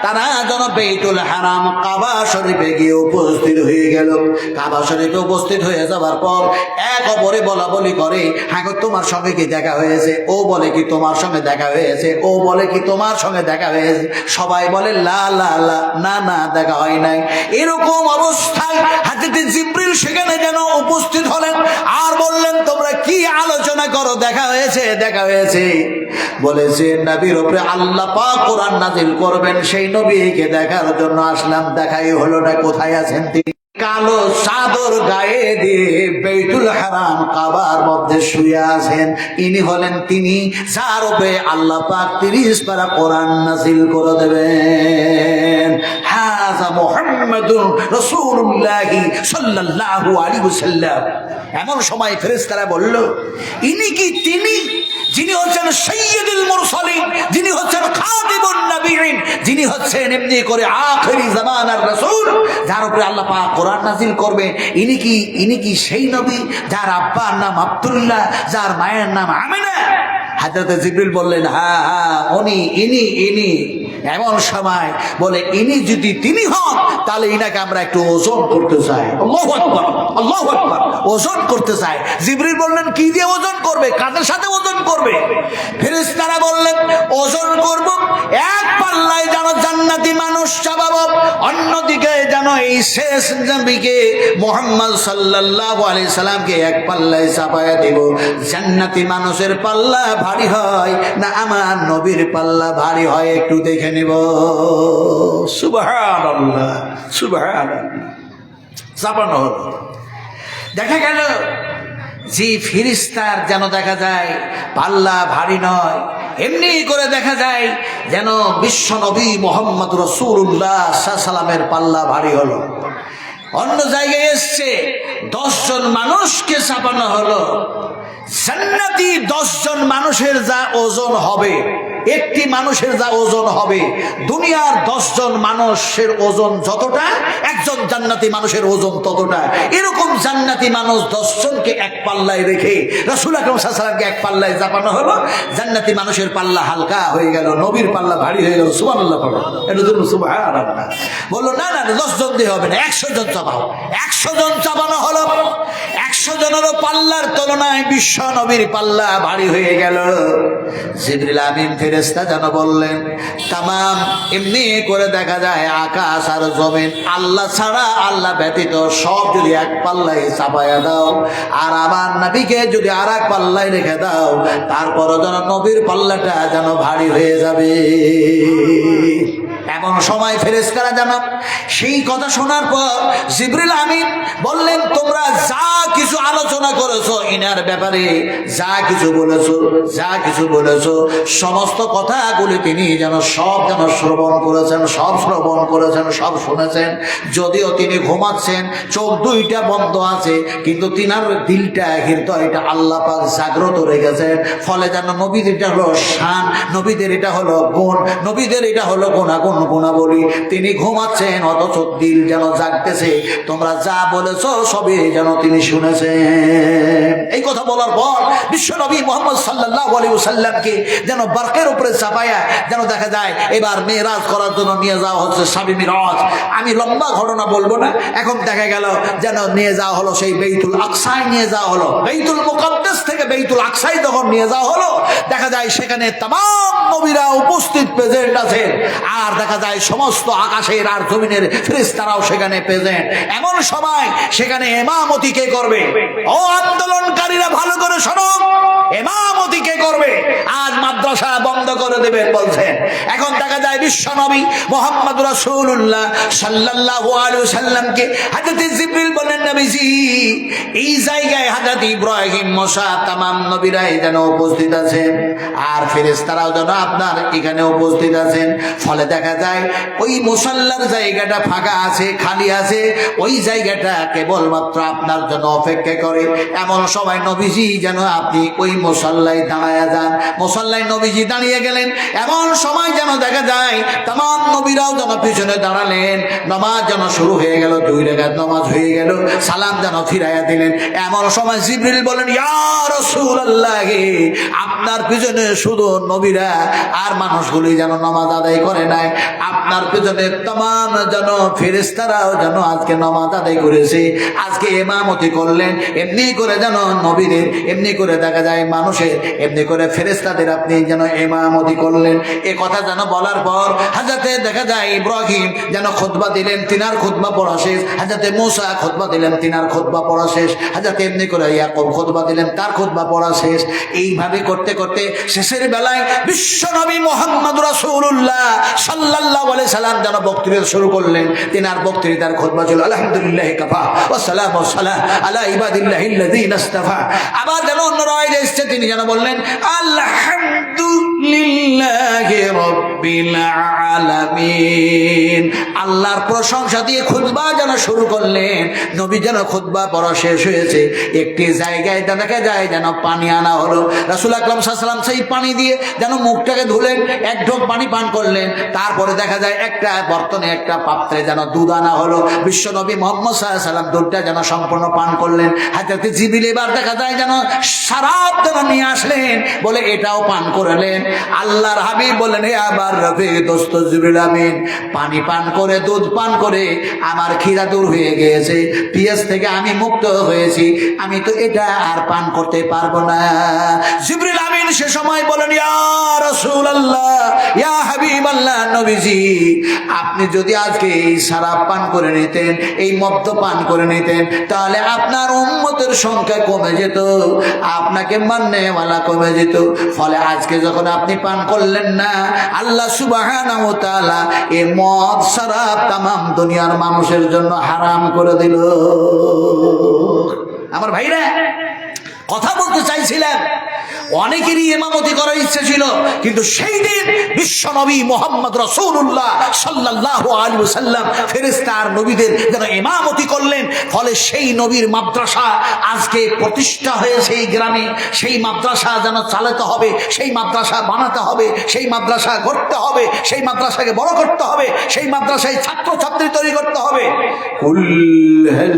তারা যেন বেইতুল হারাম কাবা শরীফে গিয়ে উপস্থিত হয়ে গেল। কাবা শরীফে উপস্থিত হয়ে যাবার পর এক অপরে বলা বলি করে, হ্যাঁ গো তোমার সঙ্গে কি দেখা হয়েছে? ও বলে কি তোমার সঙ্গে দেখা হয়েছে? ও বলে কি তোমার সঙ্গে দেখা হয়েছে? সবাই বলে লা লা লা, না না দেখা হয় নাই। এরকম অবস্থায় হযরত জিবরিল সেখানে যেন উপস্থিত হলেন আর বললেন, তোমরা কি আলোচনা করো? দেখা হয়েছে, দেখা হয়েছে। বলেছে নবীর উপরে আল্লাহ পাক কোরআন নাজিল করবেন, সেই নবীকে দেখার জন্য আসলাম। দেখাই হলো না। কোথায় আছেন তিনি? কালো চাদর গায়ে দিয়ে বেইতুল হারাম কাবার মধ্যে শুয়ে আছেন। ইনি হলেন তিনি যার উপরে আল্লাহ পাক 30 পারা কোরআন নাজিল করে দেবেন। হাযা মুহাম্মাদুর রাসূলুল্লাহ সাল্লাল্লাহু আলাইহি ওয়াসাল্লাম। এমন সময় ফেরেশতারা বলল, ইনি কি তিনি যিনি হচ্ছেন সাইয়্যিদুল মুরসালিন, যিনি হচ্ছেন খাতিবুন নবিয়্যিন, যিনি হচ্ছেন এমনি করে আখিরি জামানার রাসূল, যার উপরে আল্লাহ পাক কোরআন নাজিল করবে? ইনি কি সেই নবী যার আব্বার নাম আব্দুল্লাহ, যার মায়ের নাম আমিনা? হযরত জিবরিল বললেন, হ্যাঁ হ্যাঁ ইনি। এমন সময় বলে, ইনি যদি তিনি হন তাহলে ইনাকে আমরা একটু ওজন করতে চাই। আল্লাহু আকবার, আল্লাহু আকবার। ওজন করতে চাই। জিবরিল বললেন, কি দিয়ে ওজন করবে? কাদের সাথে ওজন করবে? ফেরেশতারা বললেন, ওজন করব এক পাল্লায় যেন জান্নাতি মানুষ চাপাবো, অন্যদিকে যেন এই শেষ নবীকে মুহাম্মদ সাল্লাল্লাহু আলাইহি সাল্লামকে এক পাল্লায় চাপায়া দেব। জান্নাতি মানুষের পাল্লা ভারী হয় না আমার নবীর পাল্লা ভারী হয়, একটু দেখে নিব। সুবহানাল্লাহ, সুবহানাল্লাহ। চাপানো হলো। দেখা গেল যে ফেরেশতার যেন দেখা যায় পাল্লা ভারী নয়, এমনি করে দেখা যায় যেন বিশ্ব নবী মুহাম্মদ রাসূলুল্লাহ সাল্লাল্লাহু আলাইহি সাল্লামের পাল্লা ভারী হলো। অন্য জায়গায় এসছে 10 জন মানুষকে চাপানো হলো। জান্নাতি 10 জন মানুষের যা ওজন হবে, একটি মানুষের যা ওজন হবে, দুনিয়ার 10 জন মানুষের ওজন যতটা, একজন জান্নাতি মানুষের ওজন ততটা। এরকম জান্নাতি মানুষ 10 জনকে এক পাল্লায় রেখে রাসূল আকরাম সাল্লাল্লাহু আলাইহি ওয়াসাল্লামকে এক পাল্লায় চাপানো হলো। জান্নাতি মানুষের পাল্লা হালকা হয়ে গেল, নবীর পাল্লা ভারী হয়ে গেল। সুবহানাল্লাহ পড়ো, এটা জন্য সুবহানাল্লাহ। বললো না না 10 জন দিয়ে হবে না, 100 জন চাপাও। 100 জন চাপানো হলো। 100 জনেরও পাল্লার তুলনায় বিশ্ব নবীর পাল্লা ভারী হয়ে গেল। জিবরিল আমিন ফেরেশতা যেন বললেন, তামাম এমনি করে দেখা যায় আকাশ আর জমিন আল্লাহ ছাড়া, আল্লাহ ব্যতীত সব যদি এক পাল্লায় চাপায়া দাও, আর আমার নবীকে যদি আর এক পাল্লায় রেখে দাও, তারপরও যেন নবীর পাল্লাটা যেন ভারী হয়ে যাবে। এমন সময় ফেরেশতারা যেন সেই কথা শোনার পর জিবরিল আমিন বললেন, তোমরা যা কিছু আলোচনা করেছো ইনার ব্যাপারে, যা কিছু বলেছো সমস্ত কথাগুলি তিনি যেন সব শ্রবণ করেছেন, সব শুনেছেন। যদিও তিনি ঘুমাচ্ছেন, চোখ দুইটা বন্ধ আছে, কিন্তু তিনার দিলটা, হৃদয়টা আল্লাহ পাক জাগ্রত রেখেছেন। ফলে যেন নবীদের এটা হলো শান, নবীদের এটা হলো গুণ, নবীদের এটা হলো গুণাবলী। তিনি ঘুমাচ্ছেন অথচ দিল যেন জাগতেছে। তোমরা যা বলেছো সবই যেন তিনি শুনেছেন। এই কথা বলার পর বিশ্ব নবী মুহাম্মদ সাল্লাল্লাহু আলাইহি ওয়াসাল্লামকে যেন বারকের উপরে চাপায়া যেন দেখা যায় এবার মেরাজ করার জন্য নিয়ে যাওয়া হচ্ছে, সাবি মিরাজ। আমি লম্বা ঘটনা বলবো না। এখন দেখা গেল যেন নিয়ে যাওয়া হলো সেই বেইতুল আকসায় নিয়ে যাওয়া হলো। বেইতুল মুকাদ্দাস থেকে বেইতুল আকসায় যখন নিয়ে যাওয়া হলো, দেখা যায় সেখানে तमाम নবীরা উপস্থিত প্রেজেন্ট আছেন। আর দেখা যায় সমস্ত আকাশের আর জমিনের ফেরেশতারাও সেখানে প্রেজেন্ট। এমন সময় সেখানে ইমামতি কে করবে? ও আন্দোলনকারীরা ভালো করে শোনো, ইমামতি কে করবে? আজ মাদ্রাসা বন্ধ করে দেবে বলছেন। এখন দেখা যায় বিশ্ব নবী মুহাম্মদ রাসূলুল্লাহ সাল্লাল্লাহু আলাইহি ওয়াসাল্লামকে হযরত জিবরিল বলেন, নবীজি এই জায়গায় হযরত ইব্রাহিম, মুসা, तमाम নবীরাই যেন উপস্থিত আছেন, আর ফেরেশতারাও যেন আপনার এখানে উপস্থিত আছেন। ফলে দেখা যায় ওই মুসাল্লার জায়গাটা ফাঁকা আছে, খালি আছে, ওই জায়গাটা কেবলমাত্র আপনার জন্য অপেক্ষা করে। এমন সময় নবীজি যেন আপনি ওই মুসাল্লায় দাঁড়ায়া যান। মুসাল্লায় নবীজি দাঁড়িয়ে গেলেন। এমন সময় যেন দেখা যায় तमाम নবীরাও যেন পিছনে দাঁড়ালেন। নামাজ যেন শুরু হয়ে গেল, 2 রাকাত নামাজ হয়ে গেল, সালাম যেন ফিরাইয়া দিলেন। এমন সময় জিবরিল বলেন, ইয়া রাসূলুল্লাহ, আপনার পিছনে শুধু নবীরা আর মানুষগুলি যেন নামাজ আদায় করে নাই, আপনার আপনার পেছনে तमाम যেন ফেরেশতারাও যেন আজকে নামাজ আদায় করেছে, আজকে ইমামতি করলেন, এমনি করে যেন নবীদের, এমনি করে দেখা যায় মানুষের, এমনি করে ফেরেশতাদের আপনি যেন ইমামতি করলেন। এ কথা যেন বলার পর হযরতে দেখা যায় ইব্রাহিম যেন খুতবা দিলেন, তিনার খুতবা পড়া শেষ। হযরতে মুসা খুতবা দিলেন, তিনার খুতবা পড়া শেষ। হযরতে এমনি করে ইয়াকুব খুতবা দিলেন, তার খুতবা পড়া শেষ। এইভাবে করতে করতে শেষের বেলায় বিশ্ব নবী মুহাম্মদ রাসূলুল্লাহ সাল্লাল্লাহু আলাইহি সাল্লাম যেন বক্তৃতা শুরু করলেন। তিনার বক্তৃতার খুতবা ছিল আলহামদুলিল্লাহি কাফা ওয়া সালামু আলা ইবাদিল্লাহিল্লাযীনা ইসতাফা। আবার যেন অন্য রায় এসেছে, তিনি যেন বললেন আলহামদুলিল্লাহি রাব্বিল আলামিন। আল্লাহর প্রশংসা দিয়ে খুতবা যেন শুরু করলেন। নবী যেন খুতবা পড়া শেষ হয়েছে, একটি জায়গায় দেখা যায় যেন পানি আনা হলো। রাসূল আকরাম সাল্লাল্লাহু আলাইহি ওয়াসাল্লাম সেই পানি দিয়ে যেন মুখটাকে ধুলেন, এক ঢোক পানি পান করলেন। তারপরে দেখা যায় একটা বর্তনে, একটা পাত্রে যেন দুধ আনা হলো। বিশ্ব নবী মুহাম্মদ সাল্লাল্লাহু আলাইহি ওয়াসাল্লাম দুধটা যেন সম্পূর্ণ পান করলেন। হযরত জিবরিল এবার দেখা যায় যেন শরাব যেন নিয়ে আসলেন, বলে এটাও পান করলেন। আল্লাহর হাবিব বলেন, হে আবার রফিক দোস্ত জিবরিল আমিন, পানি পান করে, দুধ পান করে আমার খিদা দূর হয়ে গিয়েছে, পিয়াস থেকে আমি মুক্ত হয়েছি, আমি তো এটা আর পান করতে পারবো না। জিবরিল আমিন সে সময় বলেন, ইয়া রাসূলুল্লাহ, ইয়া হাবিবাল্লাহ, নবীজি আপনি যদি আজকে এই শরাব পান করে নিতেন, এই মদ পান করে নিতেন, তাহলে আপনার উম্মতের সংখ্যা কমে যেত, আপনাকে মাননেওয়ালা কমে যেত। ফলে আজকে যখন আপনি পান করলেন না, আল্লাহ সুবহানাহু ওয়া তাআলা এই মদ শরাব তামাম দুনিয়ার মানুষের জন্য হারাম করে দিল। আমার ভাইরা কথা বলতে চাইছিলেন, অনেকেরই ইমামতি করার ইচ্ছে ছিল, কিন্তু সেই দিন বিশ্ব নবী মুহাম্মদ রাসূলুল্লাহ সাল্লাল্লাহু আলাইহি ওয়াসাল্লাম ফেরেশতা আর নবীদের যেন ইমামতি করলেন। ফলে সেই নবীর মাদ্রাসা আজকে প্রতিষ্ঠা হয়েছে এই গ্রামে। সেই মাদ্রাসা যেন চালাতে হবে, সেই মাদ্রাসা বানাতে হবে, সেই মাদ্রাসা গড়তে হবে, সেই মাদ্রাসাকে বড় করতে হবে, সেই মাদ্রাসায় ছাত্রছাত্রী তৈরি করতে হবে। কুল হাল